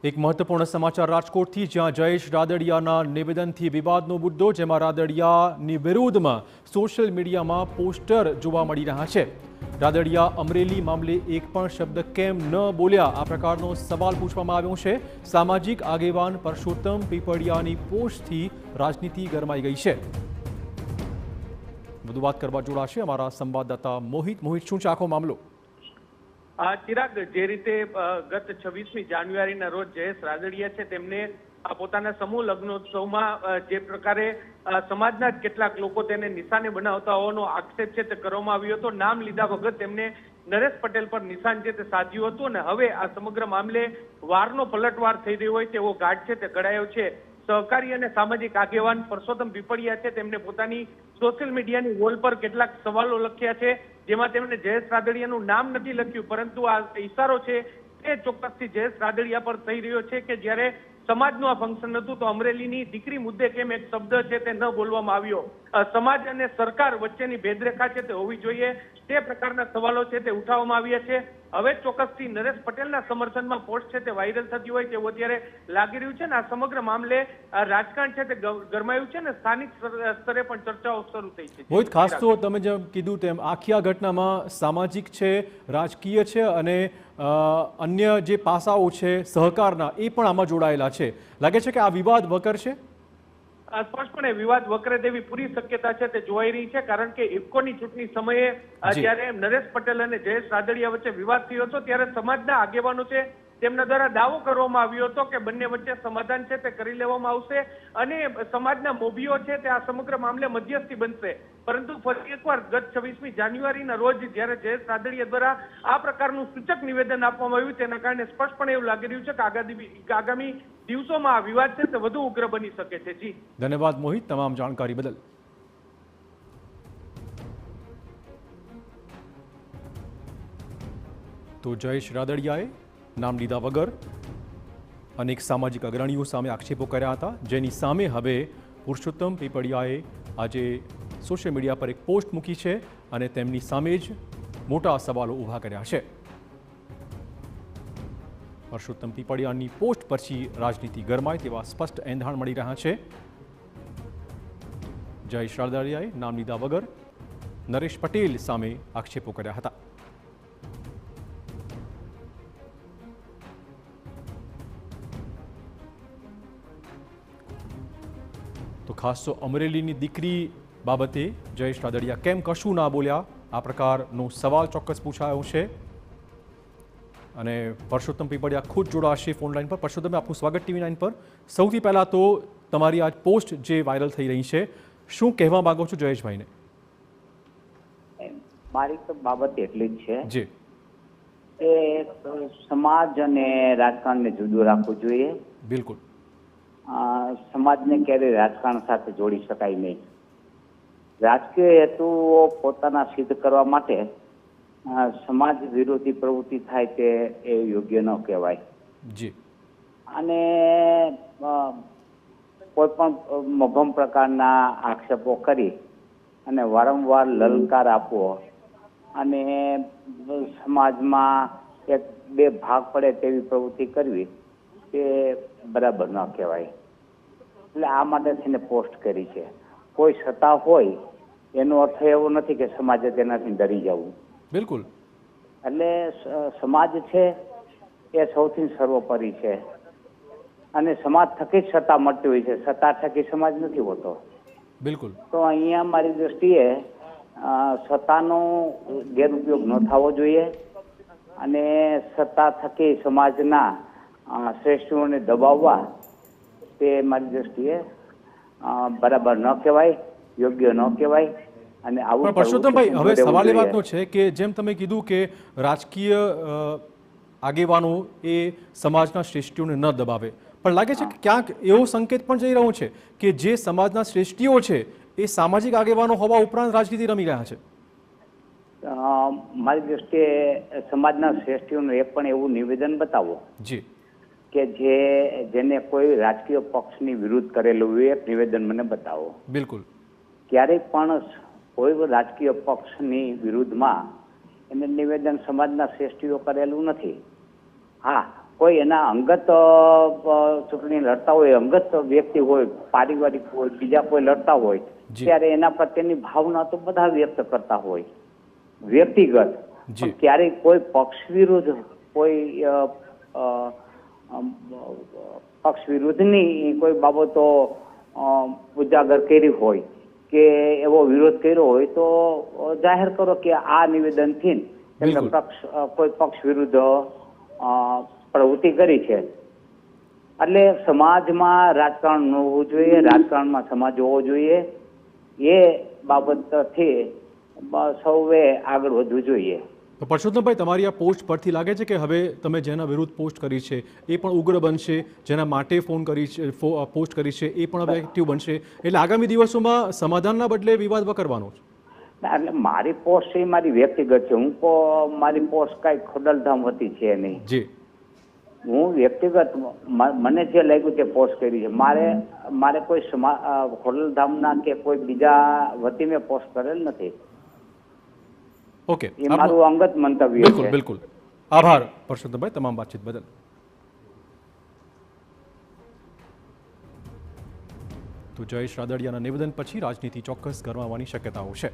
એક મહત્વપૂર્ણ સમાચાર રાજકોટથી, જ્યાં જયેશ રાદડિયાના નિવેદનથી વિવાદનો મુદ્દો, જેમાં રાદડિયાની વિરુદ્ધમાં સોશિયલ મીડિયામાં પોસ્ટર જોવા મળી રહ્યા છે। રાદડિયા અમરેલી મામલે એક પણ શબ્દ કેમ ન બોલ્યા, આ પ્રકારનો સવાલ પૂછવામાં આવ્યો છે। સામાજિક આગેવાન પરસોત્તમ પીપળિયાની પોસ્ટથી રાજનીતિ ગરમાઈ ગઈ છે। વધુ વાત કરવા જોડાશે અમારા સંવાદદાતા મોહિત। શું છે આખો મામલો? ચિરાગ, જે રીતે ગત 26મી જાન્યુઆરીના રોજ જયેશ રાદડિયા છે તેમને પોતાના સમૂહ લગ્નોત્સવમાં જે પ્રકારે સમાજના જ કેટલાક લોકો તેને નિશાને બનાવતા હોવાનો આક્ષેપ છે તે કરવામાં આવ્યો હતો। નામ લીધા વગર તેમને નરેશ પટેલ પર નિશાન છે તે સાધ્યું હતું અને હવે આ સમગ્ર મામલે વારનો પલટવાર થઈ રહ્યો હોય તેવો ઘાટ છે તે ઘડાયો છે। સહકારી અને સામાજિક આગેવાન પરસોત્તમ પીપળિયા છે તેમને પોતાની સોશિયલ મીડિયાની વોલ પર કેટલાક સવાલો લખ્યા છે, જેમાં તેમણે જયેશ રાદડિયાનું નામ નથી લખ્યું, પરંતુ આ ઈશારો છે તે ચોક્કસથી જયેશ રાદડિયા પર થઈ રહ્યો છે કે જ્યારે સમાજનું આ ફંક્શન હતું તો અમરેલીની દીકરી મુદ્દે કેમ એક શબ્દ છે તે ન બોલવામાં આવ્યો। સમાજ અને સરકાર વચ્ચેની ભેદરેખા છે તે હોવી જોઈએ, તે પ્રકારના સવાલો છે તે ઉઠાવવામાં આવ્યા છે। હવે ચોક્કસથી નરેશ પટેલના સમર્થનમાં પોસ્ટ છે તે વાયરલ થતી હોય તેવું અત્યારે લાગી રહ્યું છે ને આ સમગ્ર મામલે રાજકારણ છે તે ગરમાયું છે ને સ્થાનિક સ્તરે પણ ચર્ચાઓ શરૂ થઈ છે। મોહિત, ખાસ તો તમે જેમ કીધું તેમ આખી આ ઘટનામાં સામાજિક છે, રાજકીય છે અને અન્ય જે પાસાઓ છે સહકારના, એ પણ આમાં જોડાયેલા છે। લાગે છે કે આ વિવાદ વકરશે? સ્પષ્ટપણે વિવાદ વકરે તેવી પૂરી શક્યતા છે તે જોવાઈ રહી છે, કારણ કે ઇફકોની ચૂંટણી સમયે જ્યારે નરેશ પટેલ અને જયેશ રાદડિયા વચ્ચે વિવાદ થયો હતો ત્યારે સમાજના આગેવાનો છે તેમના દ્વારા દાવો કરવામાં આવ્યો હતો કે બંને વચ્ચે સમાધાન છે તે કરી લેવામાં આવશે અને સમાજના મોભીઓ છે તે આ સમગ્ર મામલે મધ્યસ્થી બનશે। પરંતુ ફરી એકવાર ગત 26મી જાન્યુઆરીના રોજ જ્યારે જયેશ રાદડિયા દ્વારા આ પ્રકારનું સૂચક નિવેદન આપવામાં આવ્યું, તેના કારણે સ્પષ્ટપણે એવું લાગી રહ્યું છે કે આગામી દિવસોમાં આ વિવાદ છે તે વધુ ઉગ્ર બની શકે છે। જી ધન્યવાદ મોહિત, તમામ જાણકારી બદલ। તો જયેશ રાદડિયાએ નામ લીધા વગર અનેક સામાજિક અગ્રણીઓ સામે આક્ષેપો કર્યા હતા, જેની સામે હવે પુરુષોત્તમ પીપળિયાએ આજે સોશિયલ મીડિયા પર એક પોસ્ટ મૂકી છે અને તેમની સામે જ મોટા સવાલો ઊભા કર્યા છે। પુરુષોત્તમ પીપળિયાની પોસ્ટ પછી રાજનીતિ ગરમાય તેવા સ્પષ્ટ એંધાણ મળી રહ્યા છે। જયેશ રાદડિયાએ નામ લીધા વગર નરેશ પટેલ સામે આક્ષેપો કર્યા હતા। તો ખાસ તો અમરેલીની દીકરી બાબતે જયેશ રાદડિયા કેમ કશું ના બોલ્યા, આ પ્રકારનો સવાલ ચોક્કસ પૂછાયો છે અને પરસોત્તમ પીપળિયા ખુદ જોડાશે ફોનલાઈન પર। પરસોત્તમ, આપનું સ્વાગત TV9 પર। સૌથી પહેલા તો તમારી આ પોસ્ટ જે વાયરલ થઈ રહી છે, શું કહેવા માંગો છો જયેશભાઈને? મારી તો બાબત એટલી જ છે જી કે સમાજ અને રાજકારણને જુદું રાખવું જોઈએ। બિલકુલ। સમાજને ક્યારેય રાજકારણ સાથે જોડી શકાય નહીં। રાજકીય હેતુઓ પોતાના સિદ્ધ કરવા માટે સમાજ વિરોધી પ્રવૃત્તિ થાય તે એ યોગ્ય ન કહેવાય। જી અને કોઈ પણ મભમ પ્રકારના આક્ષેપો કરી અને વારંવાર લલકાર આપવો અને સમાજમાં એક બે ભાગ પડે તેવી પ્રવૃત્તિ કરવી તે બરાબર ન કહેવાય। એટલે આ માટે થઈને પોસ્ટ કરી છે। કોઈ સત્તા હોય એનો અર્થ એવો નથી કે સમાજે તેનાથી ડરી જવું। બિલકુલ। એટલે સમાજ છે એ સૌથી સર્વોપરી છે અને સમાજ થકી જ સત્તા મળતી હોય છે, સત્તા થકી સમાજ નથી હોતો। બિલકુલ। તો અહીંયા મારી દ્રષ્ટિએ સત્તાનો ગેરઉપયોગ ન થવો જોઈએ અને સત્તા થકી સમાજના શ્રેષ્ઠીઓને દબાવવા તે મારી દ્રષ્ટિએ બરાબર ન કહેવાય, યોગ્ય ન કહેવાય। અને આવું પરસોત્તમભાઈ, હવે સવાલ એ વાતનો છે કે જેમ તમે કીધું કે રાજકીય આગેવાનો એ સમાજના શ્રેષ્ઠીઓને ન દબાવે, પણ લાગે છે કે ક્યાંક એવો સંકેત પણ જઈ રહ્યો છે કે જે સમાજના શ્રેષ્ઠીઓ છે એ સામાજિક આગેવાનો હોવા ઉપરાંત રાજનીતિ રમી રહ્યા છે? મારી દ્રષ્ટિએ સમાજના શ્રેષ્ઠીઓનું એક પણ એવું નિવેદન બતાવો જી કે જેને કોઈ રાજકીય પક્ષની વિરુદ્ધ કરેલું હોય, એક નિવેદન મને બતાવો। બિલકુલ। ક્યારેય પણ કોઈ રાજકીય પક્ષની વિરુદ્ધમાં એને નિવેદન સમાજના શ્રેષ્ઠીઓ કરેલું નથી। હા, કોઈ એના અંગત ચૂંટણી લડતા હોય, અંગત વ્યક્તિ હોય, પારિવારિક હોય, બીજા કોઈ લડતા હોય, જી. ત્યારે એના પ્રત્યેની ભાવના તો બધા વ્યક્ત કરતા હોય વ્યક્તિગત. જી. પણ ક્યારેય કોઈ પક્ષ વિરુદ્ધ કોઈ પક્ષ વિરુદ્ધની કોઈ બાબતો ઉજાગર કરી હોય કે એવો વિરોધ કર્યો હોય તો જાહેર કરો કે આ નિવેદનથી એમને બિલકુલ. કોઈ પક્ષ વિરુદ્ધ પ્રવૃત્તિ કરી છે. એટલે સમાજમાં રાજકારણ ન હોવું જોઈએ, રાજકારણમાં સમાજ હોવો જોઈએ. એ બાબતથી સૌએ આગળ વધવું જોઈએ. તો પરસોત્તમભાઈ, તમારી આ પોસ્ટ પરથી લાગે છે કે હવે તમે જેના વિરુદ્ધ પોસ્ટ કરી છે એ પણ ઉગ્ર બનશે, જેના માટે પોસ્ટ કરી છે એ પણ હવે એક્ટિવ બનશે, એટલે આગામી દિવસોમાં સમાધાનના બદલે વિવાદ વકરવાનો છે? ના, એટલે મારી પોસ્ટ છે એ મારી વ્યક્તિગત છે. મારી પોસ્ટ કાંઈ ખોડલધામ હતી છે નહીં. જી. હું વ્યક્તિગત મને જે લાગ્યું તે પોસ્ટ કરી છે. મારે કોઈ ખોડલધામના કે કોઈ બીજા વતી મેં પોસ્ટ કરેલ નથી. ઓકે, એ મારું અંગત મંતવ્ય બિલકુલ છે. બિલકુલ. આભાર પરસોત્તમભાઈ તમામ વાતચીત બદલ. તો જયેશ રાદડિયાના નિવેદન પછી રાજનીતિ ચોક્કસ ગરમાવાની શક્યતાઓ છે.